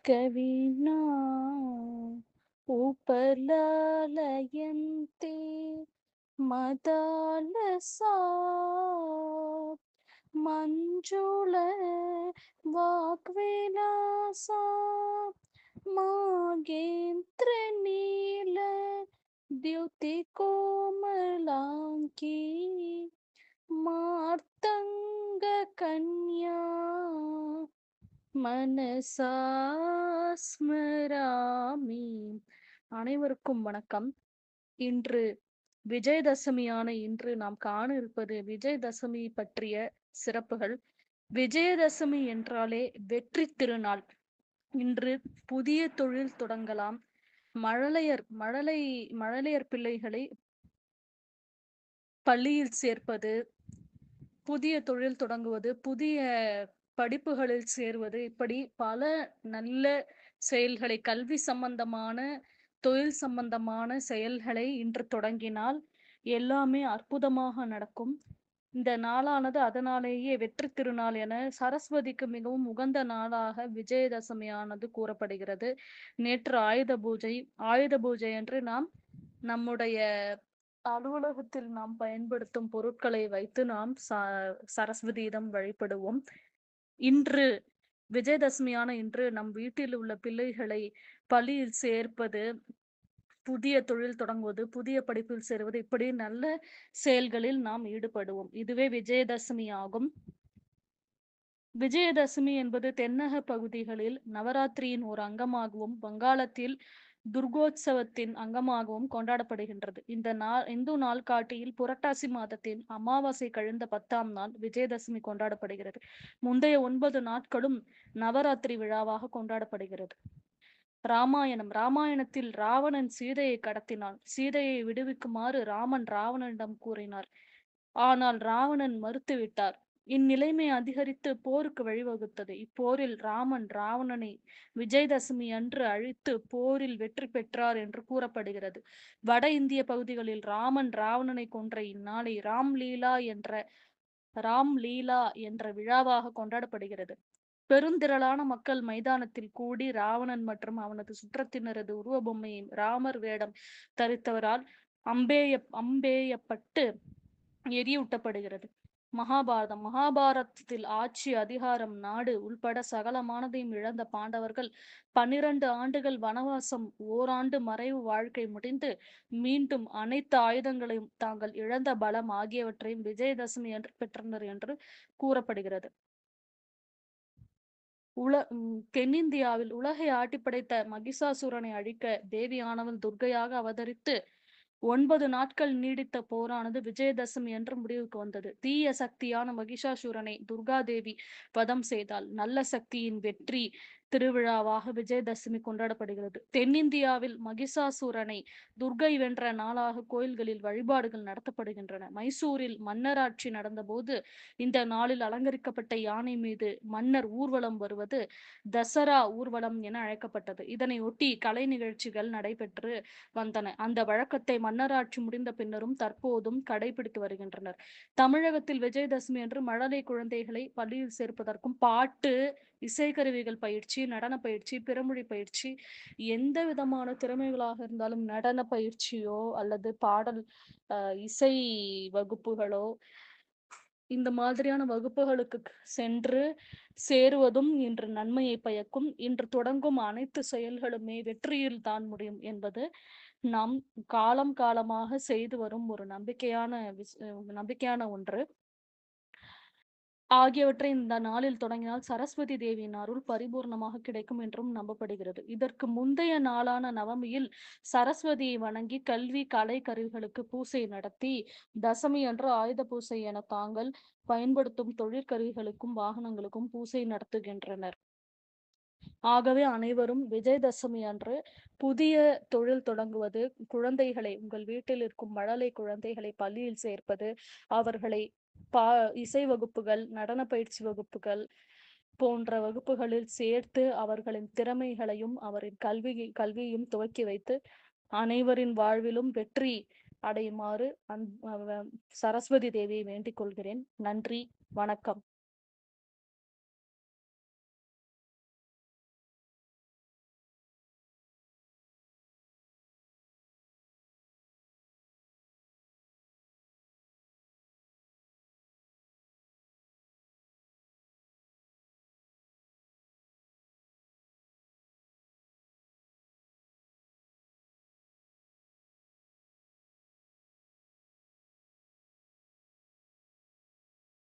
कविना उपलालयन्ते मदालसा मञ्जुल वाग्विलासा मागेन्द्रनील द्युतिकोमलाङ्गी मार्तङ्गकन्या மனசா ஸ்மராமி. அனைவருக்கும் வணக்கம். இன்று விஜயதசமியான இன்று நாம் காண இருப்பது விஜயதசமி பற்றிய சிறப்புகள். விஜயதசமி என்றாலே வெற்றி திருநாள். இன்று புதிய தொழில் தொடங்கலாம். மழலையர் பிள்ளைகளை பள்ளியில் சேர்ப்பது, புதிய தொழில் தொடங்குவது, புதிய படிப்புகளில் சேர்வது, இப்படி பல நல்ல செயல்களை, கல்வி சம்பந்தமான, தொழில் சம்பந்தமான செயல்களை இன்று தொடங்கினால் எல்லாமே அற்புதமாக நடக்கும். இந்த நாளானது அதனாலேயே வெற்றி திருநாள் என சரஸ்வதிக்கு மிகவும் உகந்த நாளாக விஜயதசமியானது கூறப்படுகிறது. நேற்று ஆயுத பூஜை. ஆயுத பூஜை அன்று நாம் நம்முடைய அலுவலகத்தில் நாம் பயன்படுத்தும் பொருட்களை வைத்து நாம் சரஸ்வதியிடம் வழிபடுவோம். இன்று விஜயதசமியான இன்று நம் வீட்டில் உள்ள பிள்ளைகளை பள்ளியில் சேர்ப்பது, புதிய தொழில் தொடங்குவது, புதிய படிப்பில் சேருவது, இப்படி நல்ல செயல்களில் நாம் ஈடுபடுவோம். இதுவே விஜயதசமி ஆகும். விஜயதசமி என்பது தென்னக பகுதிகளில் நவராத்திரியின் ஒரு அங்கமாகவும், வங்காளத்தில் துர்கோத்சவத்தின் அங்கமாகவும் கொண்டாடப்படுகின்றது. இந்த இந்து நாள்காட்டியில் புரட்டாசி மாதத்தின் அமாவாசை கழிந்த 10ஆம் நாள் விஜயதசமி கொண்டாடப்படுகிறது. முந்தைய 9 நாட்களும் நவராத்திரி விழாவாக கொண்டாடப்படுகிறது. ராமாயணத்தில் ராவணன் சீதையை கடத்தினான். சீதையை விடுவிக்குமாறு ராமன் ராவணனிடம் கூறினார். ஆனால் ராவணன் மறுத்துவிட்டார். இந்நிலைமை அதிகரித்து போருக்கு வழிவகுத்தது. இப்போரில் ராமன் ராவணனை விஜயதசமி அன்று அழித்து போரில் வெற்றி பெற்றார் என்று கூறப்படுகிறது. வட இந்திய பகுதிகளில் ராமன் ராவணனை கொன்ற இந்நாளை ராம்லீலா என்ற விழாவாக கொண்டாடப்படுகிறது. பெருந்திரளான மக்கள் மைதானத்தில் கூடி ராவணன் மற்றும் அவனது சுற்றத்தினரது உருவ பொம்மையை ராமர் வேடம் தரித்தவரால் அம்பேயப்பட்டு எரியூட்டப்படுகிறது. மகாபாரதத்தில் ஆட்சி, அதிகாரம், நாடு உள்பட சகலமானதையும் இழந்த பாண்டவர்கள் 12 ஆண்டுகள் வனவாசம், ஓராண்டு மறைவு வாழ்க்கை முடிந்து மீண்டும் அனைத்து ஆயுதங்களையும், தாங்கள் இழந்த பலம் ஆகியவற்றையும் விஜயதசமி என்று பெற்றனர் என்று கூறப்படுகிறது. தென்னிந்தியாவில் உலகை ஆட்டிப்படைத்த மகிஷாசுரனை அழிக்க தேவியானவள் துர்க்கையாக அவதரித்து 9 நாட்கள் நீடித்த போரானது விஜயதசமி என்று முடிவுக்கு வந்தது. தீய சக்தியான மகிஷாசுரனை துர்காதேவி வதம் செய்தால். நல்ல சக்தியின் வெற்றி திருவிழாவாக விஜயதசமி கொண்டாடப்படுகிறது. தென்னிந்தியாவில் மகிஷாசுரனை துர்கை வென்ற நாளாக கோயில்களில் வழிபாடுகள் நடத்தப்படுகின்றன. மைசூரில் மன்னராட்சி நடந்தபோது இந்த நாளில் அலங்கரிக்கப்பட்ட யானை மீது மன்னர் ஊர்வலம் வருவது தசரா ஊர்வலம் என அழைக்கப்பட்டது. இதனை ஒட்டி கலை நிகழ்ச்சிகள் நடைபெற்று வந்தன. அந்த வழக்கத்தை மன்னராட்சி முடிந்த பின்னரும் தற்போதும் கடைபிடித்து வருகின்றனர். தமிழகத்தில் விஜயதசமி அன்று மழலை குழந்தைகளை பள்ளியில் சேர்ப்பதற்கும் பாட்டு, இசைக்கருவிகள் பயிற்சி, நடன பயிற்சி, பிறமொழி பயிற்சி, எந்த விதமான திறமைகளாக இருந்தாலும் நடன பயிற்சியோ அல்லது பாடல் இசை வகுப்புகளோ, இந்த மாதிரியான வகுப்புகளுக்கு சென்று சேருவதும் இன்று நன்மையை பயக்கும். இன்று தொடங்கும் அனைத்து செயல்களுமே வெற்றியில் தான் முடியும் என்பது நாம் காலமாக செய்து வரும் ஒரு நம்பிக்கையான ஒன்று. ஆகியவற்றை இந்த நாளில் தொடங்கினால் சரஸ்வதி தேவியின் அருள் பரிபூர்ணமாக கிடைக்கும் என்றும் நம்பப்படுகிறது. இதற்கு முந்தைய நாளான நவமியில் சரஸ்வதியை வணங்கி கல்வி, கலை கருவிகளுக்கு பூசை நடத்தி, தசமி அன்று ஆயுத பூசை என தாங்கள் பயன்படுத்தும் தொழிற்கருவிகளுக்கும் வாகனங்களுக்கும் பூசை நடத்துகின்றனர். ஆகவே அனைவரும் விஜயதசமி அன்று புதிய தொழில் தொடங்குவது, குழந்தைகளை, உங்கள் வீட்டில் இருக்கும் மழலை குழந்தைகளை பள்ளியில் சேர்ப்பது, அவர்களை இசை வகுப்புகள், நடன பயிற்சி வகுப்புகள் போன்ற வகுப்புகளில் சேர்த்து அவர்களின் திறமைகளையும் அவரின் கல்வியையும் துவக்கி வைத்து அனைவரின் வாழ்விலும் வெற்றி அடையுமாறு சரஸ்வதி தேவியை வேண்டிக் கொள்கிறேன். நன்றி, வணக்கம்.